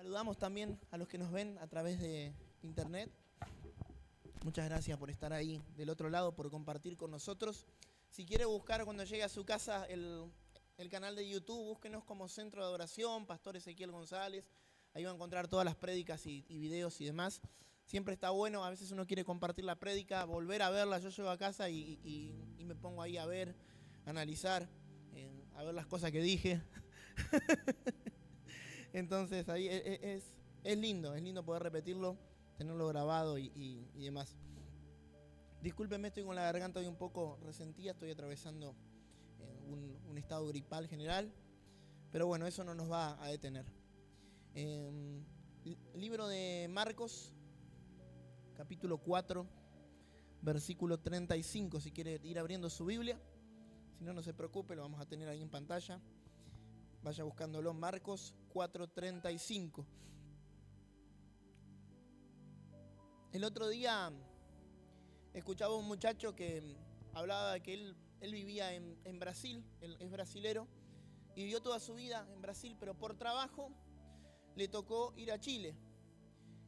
Saludamos también a los que nos ven a través de internet. Muchas gracias por estar ahí del otro lado, por compartir con nosotros. Si quiere buscar cuando llegue a su casa el canal de YouTube, búsquenos como Centro de Adoración, Pastor Ezequiel González. Ahí va a encontrar todas las prédicas y videos y demás. Siempre está bueno, a veces uno quiere compartir la prédica, volver a verla. Yo llego a casa y me pongo ahí a ver, a analizar, a ver las cosas que dije. Entonces ahí es lindo poder repetirlo, tenerlo grabado y demás. Discúlpenme, estoy con la garganta hoy un poco resentida, estoy atravesando un estado gripal general, pero bueno, eso no nos va a detener. Libro de Marcos, capítulo 4, versículo 35, si quiere ir abriendo su Biblia. Si no, no se preocupe, lo vamos a tener ahí en pantalla. Vaya buscándolo, Marcos 4:35. El otro día escuchaba a un muchacho que hablaba de que él vivía en Brasil, él es brasilero, y vivió toda su vida en Brasil, pero por trabajo le tocó ir a Chile.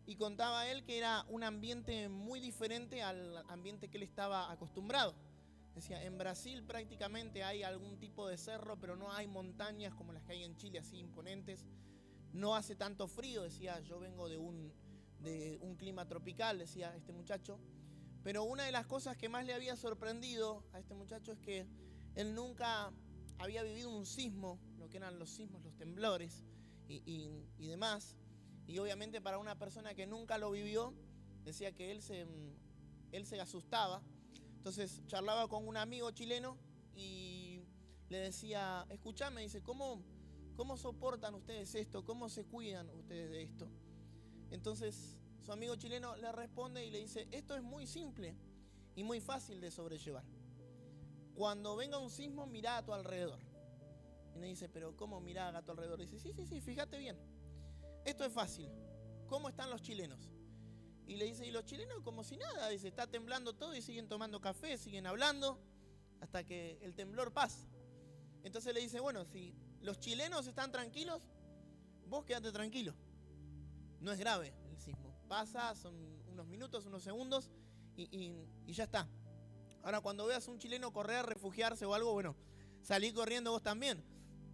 Y contaba él que era un ambiente muy diferente al ambiente que él estaba acostumbrado. Decía, en Brasil prácticamente hay algún tipo de cerro, pero no hay montañas como las que hay en Chile, así imponentes. No hace tanto frío, decía, yo vengo de un clima tropical, decía este muchacho. Pero una de las cosas que más le había sorprendido a este muchacho es que él nunca había vivido un sismo, lo que eran los sismos, los temblores y demás. Y obviamente para una persona que nunca lo vivió, decía que él se asustaba. Entonces charlaba con un amigo chileno y le decía, escuchame, dice, ¿cómo soportan ustedes esto? ¿Cómo se cuidan ustedes de esto? Entonces su amigo chileno le responde y le dice, esto es muy simple y muy fácil de sobrellevar. Cuando venga un sismo, mirá a tu alrededor. Y le dice, pero ¿cómo mirá a tu alrededor? Dice, sí, fíjate bien. Esto es fácil. ¿Cómo están los chilenos? Y le dice, y los chilenos como si nada. Dice, está temblando todo y siguen tomando café, siguen hablando, hasta que el temblor pasa. Entonces le dice, bueno, si los chilenos están tranquilos, vos quédate tranquilo. No es grave el sismo. Pasa, son unos minutos, unos segundos y ya está. Ahora, cuando veas a un chileno correr, refugiarse o algo, bueno, salí corriendo vos también.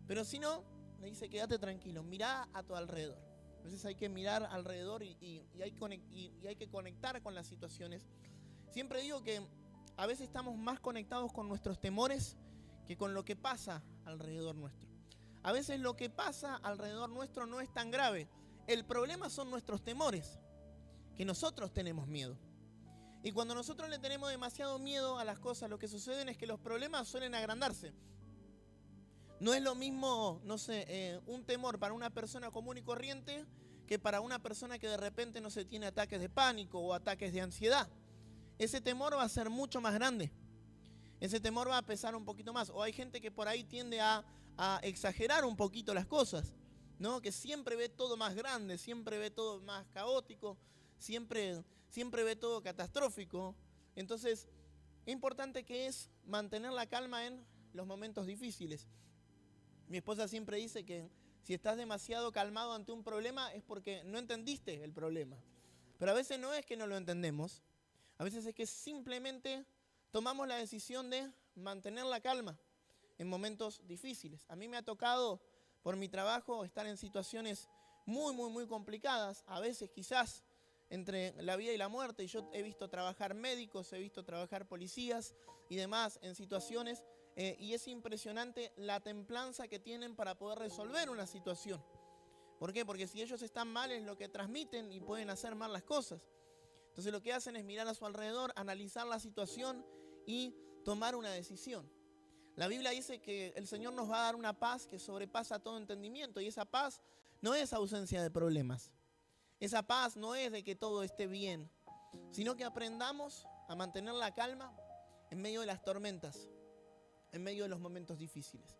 Pero si no, le dice, quédate tranquilo, mirá a tu alrededor. A veces hay que mirar alrededor y hay que conectar con las situaciones. Siempre digo que a veces estamos más conectados con nuestros temores que con lo que pasa alrededor nuestro. A veces lo que pasa alrededor nuestro no es tan grave. El problema son nuestros temores, que nosotros tenemos miedo. Y cuando nosotros le tenemos demasiado miedo a las cosas, lo que sucede es que los problemas suelen agrandarse. No es lo mismo, no sé, un temor para una persona común y corriente que para una persona que de repente, no sé, tiene ataques de pánico o ataques de ansiedad. Ese temor va a ser mucho más grande. Ese temor va a pesar un poquito más. O hay gente que por ahí tiende a exagerar un poquito las cosas, ¿no? Que siempre ve todo más grande, siempre ve todo más caótico, siempre ve todo catastrófico. Entonces, importante que es mantener la calma en los momentos difíciles. Mi esposa siempre dice que si estás demasiado calmado ante un problema es porque no entendiste el problema. Pero a veces no es que no lo entendemos, a veces es que simplemente tomamos la decisión de mantener la calma en momentos difíciles. A mí me ha tocado, por mi trabajo, estar en situaciones muy complicadas, a veces quizás entre la vida y la muerte. Y yo he visto trabajar médicos, he visto trabajar policías y demás en situaciones y es impresionante la templanza que tienen para poder resolver una situación. ¿Por qué? Porque si ellos están mal es lo que transmiten y pueden hacer mal las cosas. Entonces lo que hacen es mirar a su alrededor, analizar la situación y tomar una decisión. La Biblia dice que el Señor nos va a dar una paz que sobrepasa todo entendimiento, y esa paz no es ausencia de problemas. Esa paz no es de que todo esté bien, sino que aprendamos a mantener la calma en medio de las tormentas, en medio de los momentos difíciles.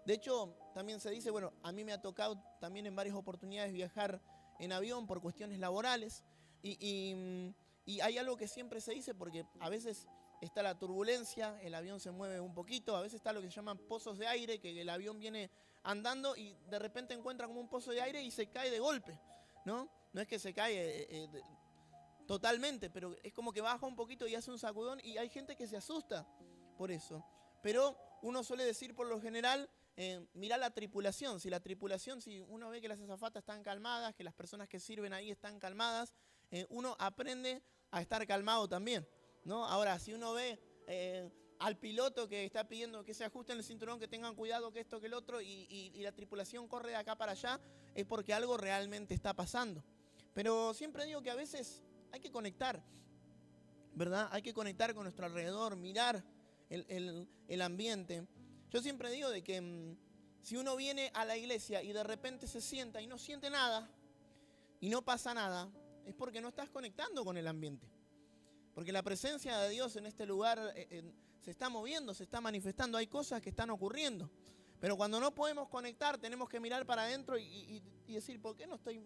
De hecho, también se dice, bueno, a mí me ha tocado también en varias oportunidades viajar en avión por cuestiones laborales y hay algo que siempre se dice, porque a veces está la turbulencia, el avión se mueve un poquito, a veces está lo que se llaman pozos de aire, que el avión viene andando y de repente encuentra como un pozo de aire y se cae de golpe, ¿no? No es que se cae totalmente, pero es como que baja un poquito y hace un sacudón y hay gente que se asusta por eso. Pero uno suele decir por lo general, mirá la tripulación. Si uno ve que las azafatas están calmadas, que las personas que sirven ahí están calmadas, uno aprende a estar calmado también, ¿no? Ahora, si uno ve al piloto que está pidiendo que se ajusten el cinturón, que tengan cuidado, que esto, que el otro, y la tripulación corre de acá para allá, es porque algo realmente está pasando. Pero siempre digo que a veces hay que conectar, ¿verdad? Hay que conectar con nuestro alrededor, mirar el ambiente. Yo siempre digo de que si uno viene a la iglesia y de repente se sienta y no siente nada, y no pasa nada, es porque no estás conectando con el ambiente. Porque la presencia de Dios en este lugar se está moviendo, se está manifestando, hay cosas que están ocurriendo. Pero cuando no podemos conectar, tenemos que mirar para adentro y decir, ¿por qué no estoy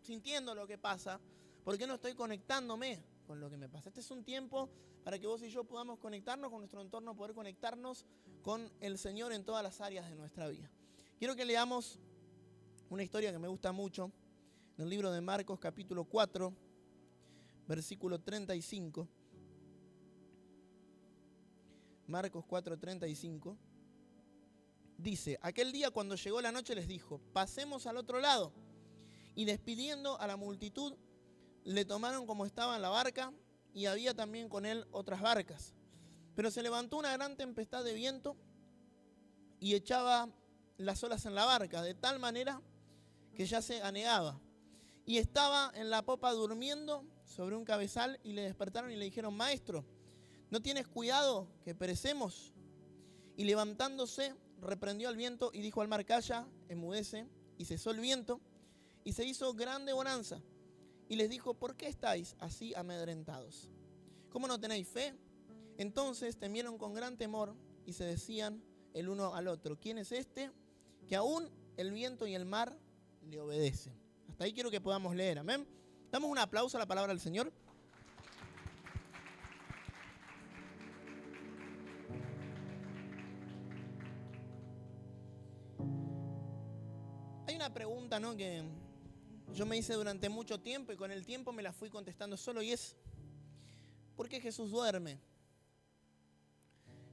sintiendo lo que pasa? ¿Por qué no estoy conectándome con lo que me pasa? Este es un tiempo para que vos y yo podamos conectarnos con nuestro entorno, poder conectarnos con el Señor en todas las áreas de nuestra vida. Quiero que leamos una historia que me gusta mucho, en el libro de Marcos capítulo 4, versículo 35. Marcos 4:35. Dice, aquel día cuando llegó la noche les dijo, pasemos al otro lado. Y despidiendo a la multitud, le tomaron como estaba en la barca y había también con él otras barcas. Pero se levantó una gran tempestad de viento y echaba las olas en la barca, de tal manera que ya se anegaba. Y estaba en la popa durmiendo sobre un cabezal y le despertaron y le dijeron, maestro, ¿no tienes cuidado que perecemos? Y levantándose, reprendió al viento y dijo al mar, calla, enmudece, y cesó el viento, y se hizo grande bonanza. Y les dijo, ¿por qué estáis así amedrentados? ¿Cómo no tenéis fe? Entonces temieron con gran temor y se decían el uno al otro, ¿quién es este? Que aún el viento y el mar le obedecen. Hasta ahí quiero que podamos leer, amén. Damos un aplauso a la palabra del Señor. Hay una pregunta, ¿no?, que yo me hice durante mucho tiempo y con el tiempo me la fui contestando solo y es, ¿por qué Jesús duerme?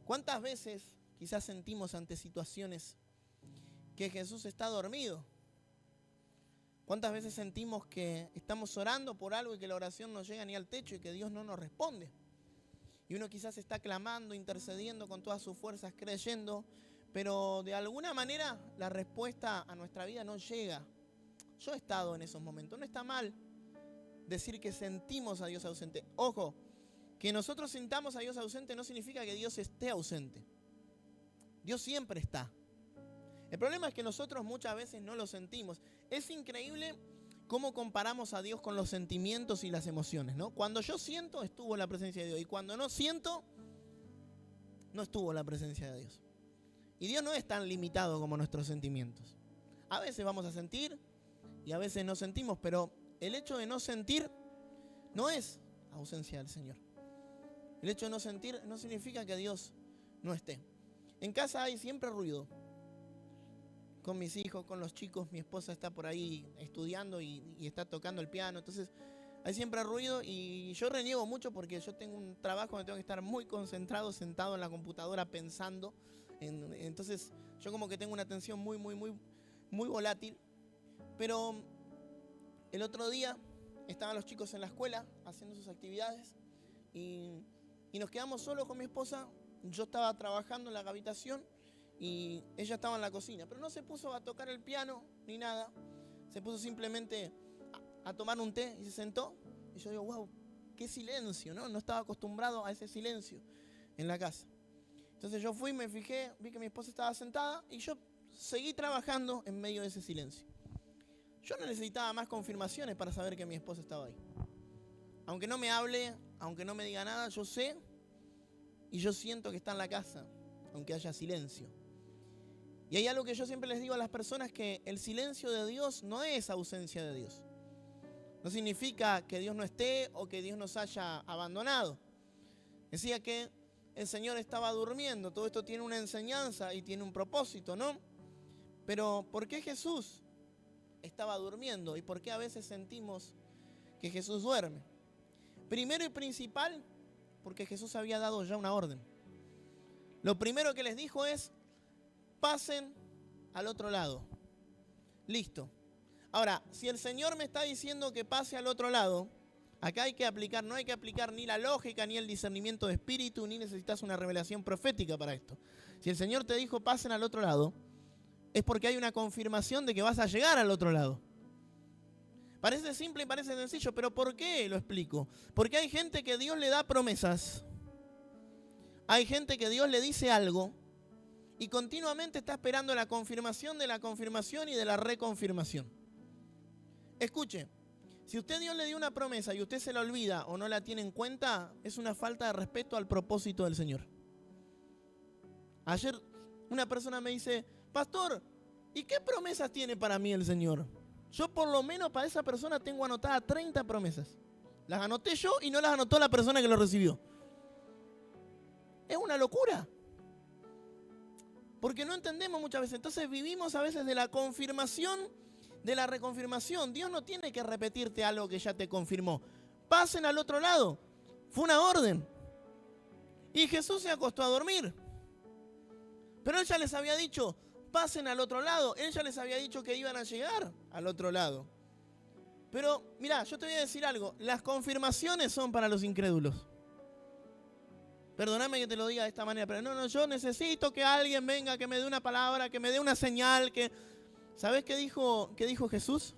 ¿Cuántas veces quizás sentimos ante situaciones que Jesús está dormido? ¿Cuántas veces sentimos que estamos orando por algo y que la oración no llega ni al techo y que Dios no nos responde? Y uno quizás está clamando, intercediendo con todas sus fuerzas, creyendo, pero de alguna manera la respuesta a nuestra vida no llega. Yo he estado en esos momentos. No está mal decir que sentimos a Dios ausente. Ojo, que nosotros sintamos a Dios ausente no significa que Dios esté ausente. Dios siempre está. El problema es que nosotros muchas veces no lo sentimos. Es increíble cómo comparamos a Dios con los sentimientos y las emociones, ¿no? Cuando yo siento, estuvo la presencia de Dios. Y cuando no siento, no estuvo la presencia de Dios. Y Dios no es tan limitado como nuestros sentimientos. A veces vamos a sentir y a veces no sentimos, pero el hecho de no sentir no es ausencia del Señor. El hecho de no sentir no significa que Dios no esté. En casa hay siempre ruido. Con mis hijos, con los chicos, mi esposa está por ahí estudiando y está tocando el piano. Entonces hay siempre ruido y yo reniego mucho porque yo tengo un trabajo donde tengo que estar muy concentrado, sentado en la computadora pensando. Entonces yo como que tengo una atención muy volátil. Pero el otro día estaban los chicos en la escuela haciendo sus actividades y nos quedamos solos con mi esposa. Yo estaba trabajando en la habitación y ella estaba en la cocina, pero no se puso a tocar el piano ni nada. Se puso simplemente a tomar un té y se sentó. Y yo digo, wow, qué silencio, ¿no? No estaba acostumbrado a ese silencio en la casa. Entonces yo fui, me fijé, vi que mi esposa estaba sentada y yo seguí trabajando en medio de ese silencio. Yo no necesitaba más confirmaciones para saber que mi esposa estaba ahí. Aunque no me hable, aunque no me diga nada, yo sé y yo siento que está en la casa, aunque haya silencio. Y hay algo que yo siempre les digo a las personas, que el silencio de Dios no es ausencia de Dios. No significa que Dios no esté o que Dios nos haya abandonado. Decía que el Señor estaba durmiendo. Todo esto tiene una enseñanza y tiene un propósito, ¿no? Pero ¿por qué Jesús estaba durmiendo? ¿Y por qué a veces sentimos que Jesús duerme? Primero y principal, porque Jesús había dado ya una orden. Lo primero que les dijo es: pasen al otro lado. Listo. Ahora, si el Señor me está diciendo que pase al otro lado, acá hay que aplicar, no hay que aplicar ni la lógica, ni el discernimiento de espíritu, ni necesitas una revelación profética para esto. Si el Señor te dijo pasen al otro lado, es porque hay una confirmación de que vas a llegar al otro lado. Parece simple y parece sencillo, pero ¿por qué? Lo explico. Porque hay gente que Dios le da promesas. Hay gente que Dios le dice algo y continuamente está esperando la confirmación de la confirmación y de la reconfirmación. Escuche, si usted Dios le dio una promesa y usted se la olvida o no la tiene en cuenta, es una falta de respeto al propósito del Señor. Ayer una persona me dice: pastor, ¿y qué promesas tiene para mí el Señor? Yo por lo menos para esa persona tengo anotadas 30 promesas. Las anoté yo y no las anotó la persona que lo recibió. Es una locura. Porque no entendemos muchas veces. Entonces vivimos a veces de la confirmación, de la reconfirmación. Dios no tiene que repetirte algo que ya te confirmó. Pasen al otro lado. Fue una orden. Y Jesús se acostó a dormir. Pero Él ya les había dicho: pasen al otro lado. Él ya les había dicho que iban a llegar al otro lado. Pero mirá, yo te voy a decir algo. Las confirmaciones son para los incrédulos. Perdóname que te lo diga de esta manera, pero no, yo necesito que alguien venga, que me dé una palabra, que me dé una señal. ¿Sabés qué dijo Jesús?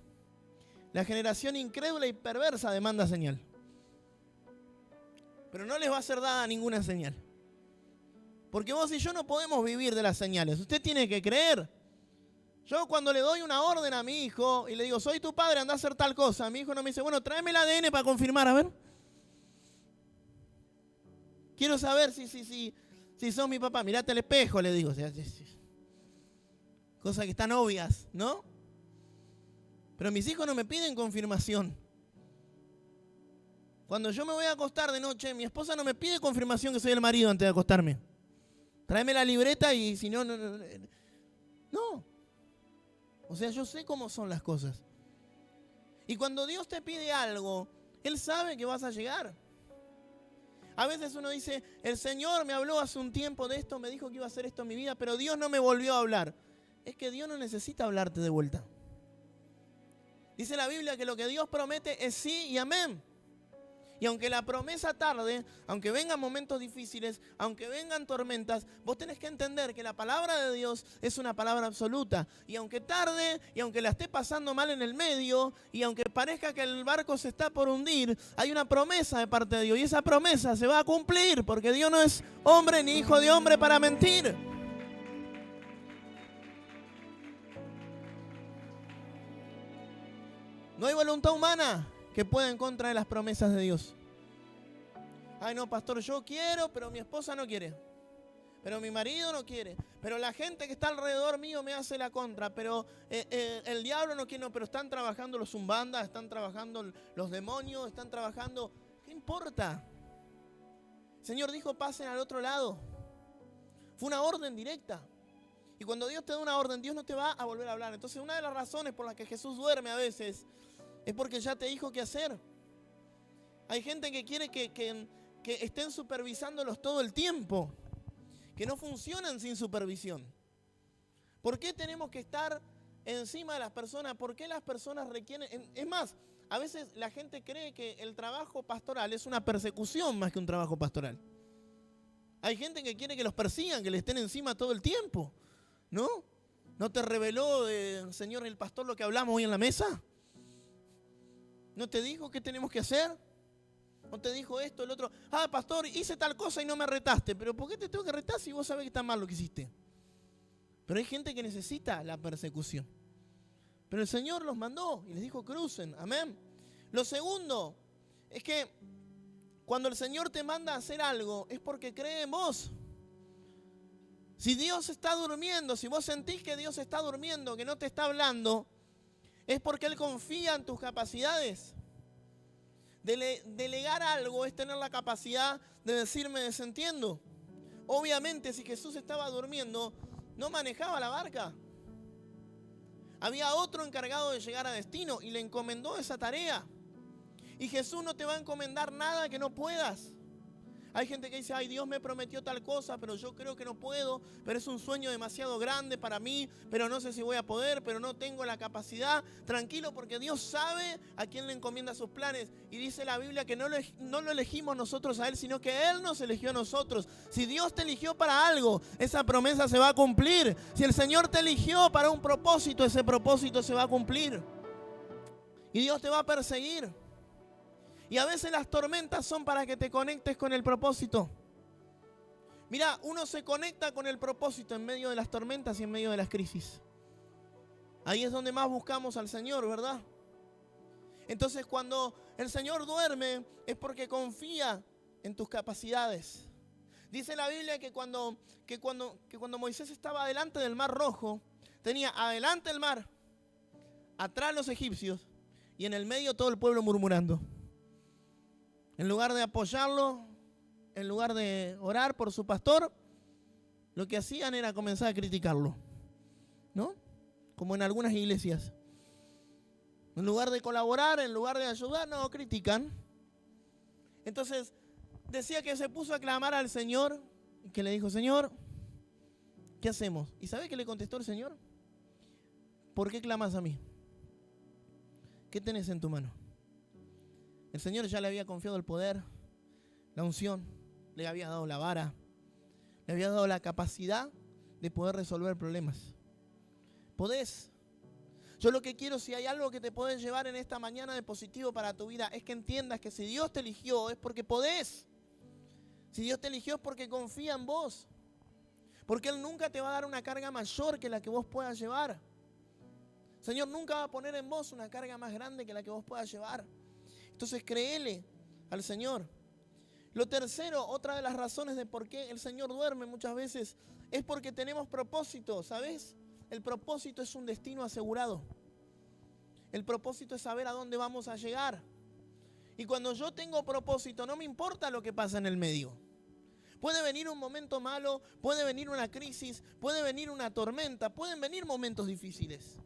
La generación incrédula y perversa demanda señal. Pero no les va a ser dada ninguna señal. Porque vos y yo no podemos vivir de las señales. Usted tiene que creer. Yo cuando le doy una orden a mi hijo y le digo: soy tu padre, anda a hacer tal cosa, mi hijo no me dice: bueno, tráeme el ADN para confirmar, a ver. Quiero saber si sos mi papá. Mirate al espejo, le digo. Cosas que están obvias, ¿no? Pero mis hijos no me piden confirmación. Cuando yo me voy a acostar de noche, mi esposa no me pide confirmación que soy el marido antes de acostarme. Tráeme la libreta y si no. No. O sea, yo sé cómo son las cosas. Y cuando Dios te pide algo, Él sabe que vas a llegar. A veces uno dice: el Señor me habló hace un tiempo de esto, me dijo que iba a hacer esto en mi vida, pero Dios no me volvió a hablar. Es que Dios no necesita hablarte de vuelta. Dice la Biblia que lo que Dios promete es sí y amén. Y aunque la promesa tarde, aunque vengan momentos difíciles, aunque vengan tormentas, vos tenés que entender que la palabra de Dios es una palabra absoluta. Y aunque tarde, y aunque la esté pasando mal en el medio, y aunque parezca que el barco se está por hundir, hay una promesa de parte de Dios. Y esa promesa se va a cumplir, porque Dios no es hombre ni hijo de hombre para mentir. No hay voluntad humana que pueda en contra de las promesas de Dios. Ay, no, pastor, yo quiero, pero mi esposa no quiere. Pero mi marido no quiere. Pero la gente que está alrededor mío me hace la contra. Pero el diablo no quiere, no, pero están trabajando los zumbandas, están trabajando los demonios, están trabajando. ¿Qué importa? El Señor dijo: pasen al otro lado. Fue una orden directa. Y cuando Dios te da una orden, Dios no te va a volver a hablar. Entonces, una de las razones por las que Jesús duerme a veces es porque ya te dijo qué hacer. Hay gente que quiere que estén supervisándolos todo el tiempo, que no funcionan sin supervisión. ¿Por qué tenemos que estar encima de las personas? ¿Por qué las personas requieren? Es más, a veces la gente cree que el trabajo pastoral es una persecución más que un trabajo pastoral. Hay gente que quiere que los persigan, que le estén encima todo el tiempo, ¿no? ¿No te reveló, Señor, el pastor, lo que hablamos hoy en la mesa? ¿No te dijo qué tenemos que hacer? ¿No te dijo esto, el otro? Ah, pastor, hice tal cosa y no me retaste. ¿Pero por qué te tengo que retar si vos sabés que está mal lo que hiciste? Pero hay gente que necesita la persecución. Pero el Señor los mandó y les dijo: crucen. Amén. Lo segundo es que cuando el Señor te manda a hacer algo es porque cree en vos. Si Dios está durmiendo, si vos sentís que Dios está durmiendo, que no te está hablando, es porque Él confía en tus capacidades. Delegar algo es tener la capacidad de decirme desentiendo. Obviamente, si Jesús estaba durmiendo, no manejaba la barca. Había otro encargado de llegar a destino y le encomendó esa tarea. Y Jesús no te va a encomendar nada que no puedas. Hay gente que dice, ay, Dios me prometió tal cosa, pero yo creo que no puedo, pero es un sueño demasiado grande para mí, pero no sé si voy a poder, pero no tengo la capacidad. Tranquilo, porque Dios sabe a quién le encomienda sus planes. Y dice la Biblia que no lo elegimos nosotros a Él, sino que Él nos eligió a nosotros. Si Dios te eligió para algo, esa promesa se va a cumplir. Si el Señor te eligió para un propósito, ese propósito se va a cumplir. Y Dios te va a perseguir. Y a veces las tormentas son para que te conectes con el propósito. Mira, uno se conecta con el propósito en medio de las tormentas y en medio de las crisis. Ahí es donde más buscamos al Señor, ¿verdad? Entonces cuando el Señor duerme es porque confía en tus capacidades. Dice la Biblia que cuando Moisés estaba delante del Mar Rojo, tenía adelante el mar, atrás los egipcios y en el medio todo el pueblo murmurando. En lugar de apoyarlo, en lugar de orar por su pastor, lo que hacían era comenzar a criticarlo, ¿no? Como en algunas iglesias. En lugar de colaborar, en lugar de ayudar, no, critican. Entonces, decía que se puso a clamar al Señor, que le dijo, Señor, ¿qué hacemos? ¿Y sabe qué le contestó el Señor? ¿Por qué clamas a mí? ¿Qué tenés en tu mano? El Señor ya le había confiado el poder, la unción, le había dado la vara, le había dado la capacidad de poder resolver problemas. Podés. Yo lo que quiero, si hay algo que te puede llevar en esta mañana de positivo para tu vida, es que entiendas que si Dios te eligió es porque podés. Si Dios te eligió es porque confía en vos. Porque Él nunca te va a dar una carga mayor que la que vos puedas llevar. El Señor nunca va a poner en vos una carga más grande que la que vos puedas llevar. Entonces créele al Señor. Lo tercero, otra de las razones de por qué el Señor duerme muchas veces, es porque tenemos propósito, ¿sabes? El propósito es un destino asegurado. El propósito es saber a dónde vamos a llegar. Y cuando yo tengo propósito, no me importa lo que pasa en el medio. Puede venir un momento malo, puede venir una crisis, puede venir una tormenta, pueden venir momentos difíciles.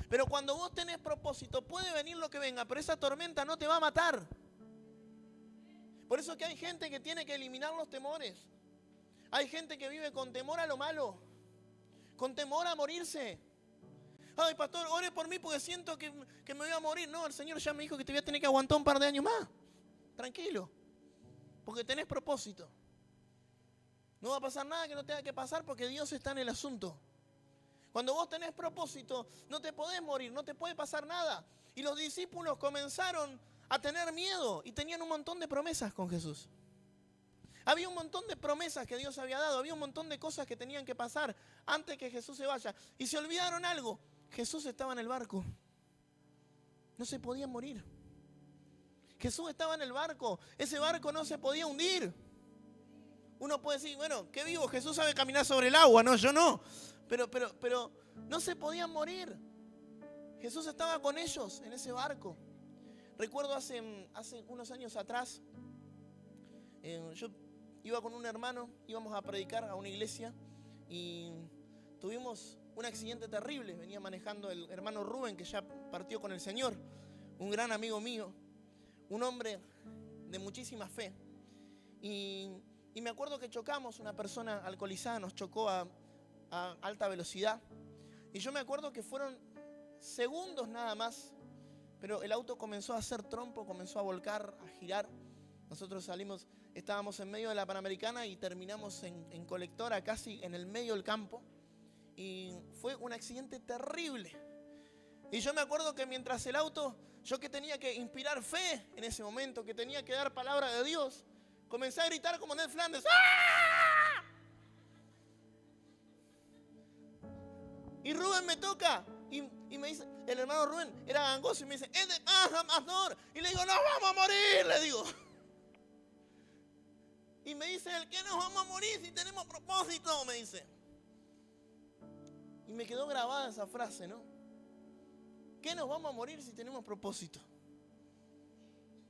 Pero cuando vos tenés propósito, puede venir lo que venga, pero esa tormenta no te va a matar. Por eso que hay gente que tiene que eliminar los temores. Hay gente que vive con temor a lo malo, con temor a morirse. Ay, pastor, ore por mí porque siento que me voy a morir. No, el Señor ya me dijo que te voy a tener que aguantar un par de años más. Tranquilo, porque tenés propósito. No va a pasar nada que no tenga que pasar porque Dios está en el asunto. Cuando vos tenés propósito, no te podés morir, no te puede pasar nada. Y los discípulos comenzaron a tener miedo y tenían un montón de promesas con Jesús. Había un montón de promesas que Dios había dado, había un montón de cosas que tenían que pasar antes que Jesús se vaya. Y se olvidaron algo, Jesús estaba en el barco. No se podía morir. Jesús estaba en el barco, ese barco no se podía hundir. Uno puede decir, bueno, qué vivo, Jesús sabe caminar sobre el agua, no, yo no. Pero no se podían morir. Jesús estaba con ellos en ese barco. Recuerdo hace unos años atrás, yo iba con un hermano, íbamos a predicar a una iglesia y tuvimos un accidente terrible. Venía manejando el hermano Rubén, que ya partió con el Señor, un gran amigo mío, un hombre de muchísima fe. Y me acuerdo que chocamos, una persona alcoholizada nos chocó a alta velocidad. Y yo me acuerdo que fueron segundos nada más, pero el auto comenzó a hacer trompo, comenzó a volcar, a girar. Nosotros salimos, estábamos en medio de la Panamericana y terminamos en Colectora, casi en el medio del campo. Y fue un accidente terrible. Y yo me acuerdo que mientras el auto, yo que tenía que inspirar fe en ese momento, que tenía que dar palabra de Dios, comencé a gritar como Ned Flanders. ¡Ah! Y Rubén me toca y me dice, el hermano Rubén era gangoso y me dice, es de Pastor. Y le digo, nos vamos a morir, le digo. Y me dice, ¿el qué nos vamos a morir si tenemos propósito? Me dice. Y me quedó grabada esa frase, ¿no? ¿Qué nos vamos a morir si tenemos propósito?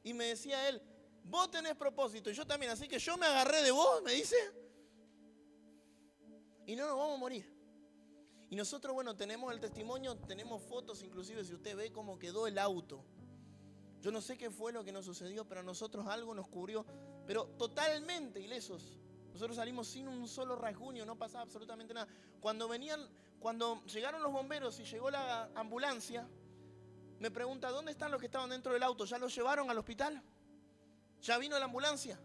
Y me decía él, vos tenés propósito y yo también, así que yo me agarré de vos, me dice, y no nos vamos a morir. Y nosotros, bueno, tenemos el testimonio, tenemos fotos, inclusive si usted ve cómo quedó el auto. Yo no sé qué fue lo que nos sucedió, pero a nosotros algo nos cubrió, pero totalmente ilesos. Nosotros salimos sin un solo rasguño, no pasaba absolutamente nada. Cuando llegaron los bomberos y llegó la ambulancia, me pregunta, ¿dónde están los que estaban dentro del auto? ¿Ya los llevaron al hospital? ¿Ya vino la ambulancia?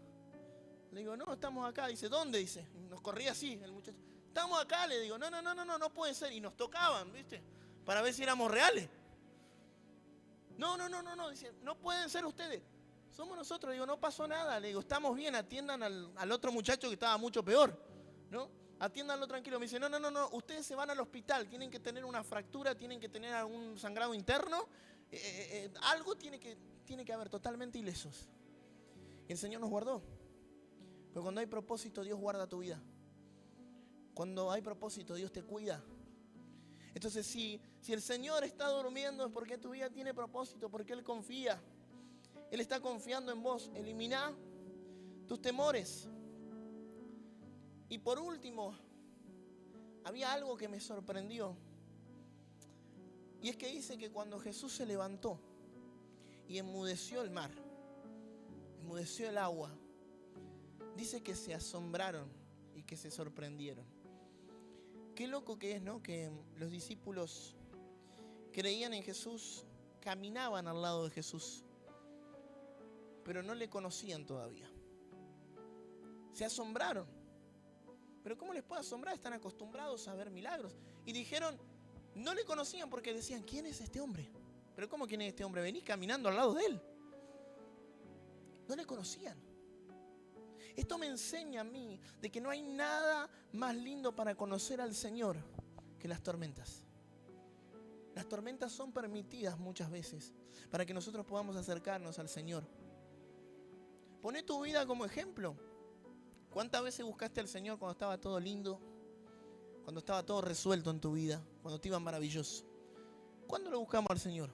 Le digo, no, estamos acá. Dice, ¿dónde? Dice, nos corría así el muchacho. Estamos acá, le digo, no puede ser. Y nos tocaban, ¿viste? Para ver si éramos reales. No, dice, no pueden ser ustedes. Somos nosotros. Le digo, no pasó nada. Le digo, estamos bien, atiendan al otro muchacho que estaba mucho peor, ¿no? Atiéndanlo tranquilo. Me dice, no, ustedes se van al hospital, tienen que tener una fractura, tienen que tener algún sangrado interno, algo tiene que haber, totalmente ilesos. Y el Señor nos guardó. Pero cuando hay propósito, Dios guarda tu vida. Cuando hay propósito, Dios te cuida. Entonces, si el Señor está durmiendo es porque tu vida tiene propósito, porque Él confía. Él está confiando en vos. Elimina tus temores. Y por último, había algo que me sorprendió. Y es que dice que cuando Jesús se levantó y enmudeció el mar, enmudeció el agua, dice que se asombraron y que se sorprendieron. Qué loco que es, ¿no? Que los discípulos creían en Jesús, caminaban al lado de Jesús, pero no le conocían todavía. Se asombraron. Pero ¿cómo les puede asombrar? Están acostumbrados a ver milagros. Y dijeron, no le conocían porque decían, ¿quién es este hombre? Pero ¿cómo quién es este hombre? Vení caminando al lado de él. No le conocían. Esto me enseña a mí de que no hay nada más lindo para conocer al Señor que las tormentas. Las tormentas son permitidas muchas veces para que nosotros podamos acercarnos al Señor. Poné tu vida como ejemplo. ¿Cuántas veces buscaste al Señor cuando estaba todo lindo? Cuando estaba todo resuelto en tu vida, cuando te iba maravilloso. ¿Cuándo lo buscamos al Señor?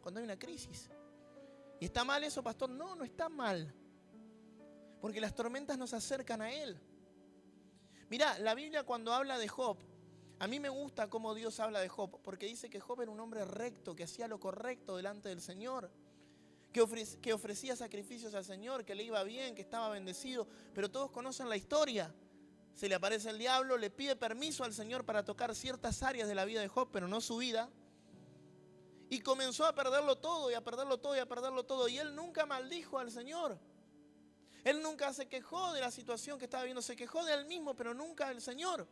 Cuando hay una crisis. ¿Y está mal eso, pastor? No, no está mal. Porque las tormentas nos acercan a Él. Mirá, la Biblia cuando habla de Job, a mí me gusta cómo Dios habla de Job, porque dice que Job era un hombre recto, que hacía lo correcto delante del Señor, que ofrecía sacrificios al Señor, que le iba bien, que estaba bendecido. Pero todos conocen la historia. Se le aparece el diablo, le pide permiso al Señor para tocar ciertas áreas de la vida de Job, pero no su vida. Y comenzó a perderlo todo, y a perderlo todo, y a perderlo todo. Y él nunca maldijo al Señor. Él nunca se quejó de la situación que estaba viviendo, se quejó de él mismo, pero nunca del Señor.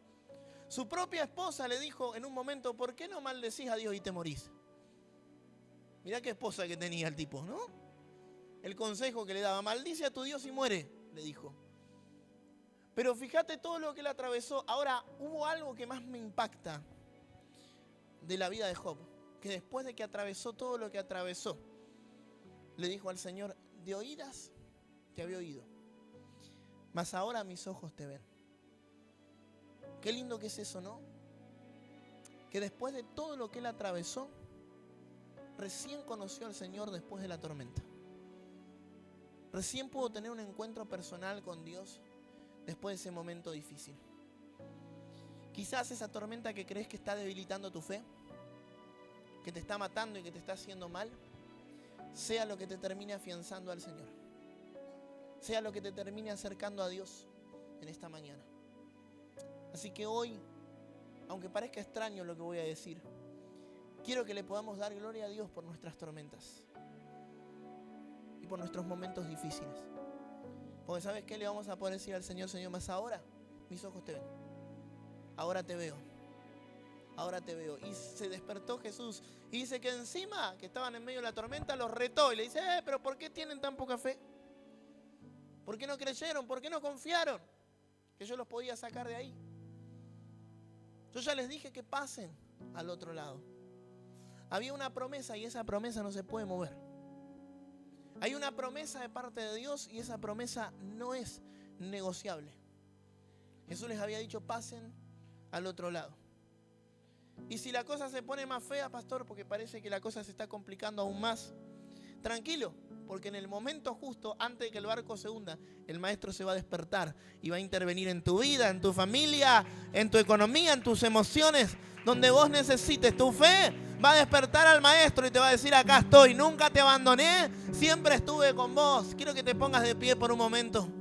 Su propia esposa le dijo en un momento, ¿por qué no maldecís a Dios y te morís? Mirá qué esposa que tenía el tipo, ¿no? El consejo que le daba, maldice a tu Dios y muere, le dijo. Pero fíjate todo lo que él atravesó. Ahora, hubo algo que más me impacta de la vida de Job, que después de que atravesó todo lo que atravesó, le dijo al Señor, de oídas te había oído, mas ahora mis ojos te ven. Qué lindo que es eso, ¿no? Que después de todo lo que él atravesó, recién conoció al Señor después de la tormenta. Recién pudo tener un encuentro personal con Dios después de ese momento difícil. Quizás esa tormenta que crees que está debilitando tu fe, que te está matando y que te está haciendo mal, sea lo que te termine afianzando al Señor. Sea lo que te termine acercando a Dios en esta mañana. Así que hoy, aunque parezca extraño lo que voy a decir, quiero que le podamos dar gloria a Dios por nuestras tormentas y por nuestros momentos difíciles. Porque ¿sabes qué? Le vamos a poder decir al Señor, Señor, más ahora mis ojos te ven. Ahora te veo. Ahora te veo. Y se despertó Jesús y dice que encima, que estaban en medio de la tormenta, los retó y le dice, pero ¿por qué tienen tan poca fe? ¿Por qué no creyeron? ¿Por qué no confiaron? Que yo los podía sacar de ahí. Yo ya les dije que pasen al otro lado. Había una promesa y esa promesa no se puede mover. Hay una promesa de parte de Dios y esa promesa no es negociable. Jesús les había dicho, pasen al otro lado. Y si la cosa se pone más fea, pastor, porque parece que la cosa se está complicando aún más, tranquilo, porque en el momento justo, antes de que el barco se hunda, el Maestro se va a despertar y va a intervenir en tu vida, en tu familia, en tu economía, en tus emociones, donde vos necesites. Tu fe va a despertar al Maestro y te va a decir: acá estoy, nunca te abandoné, siempre estuve con vos. Quiero que te pongas de pie por un momento.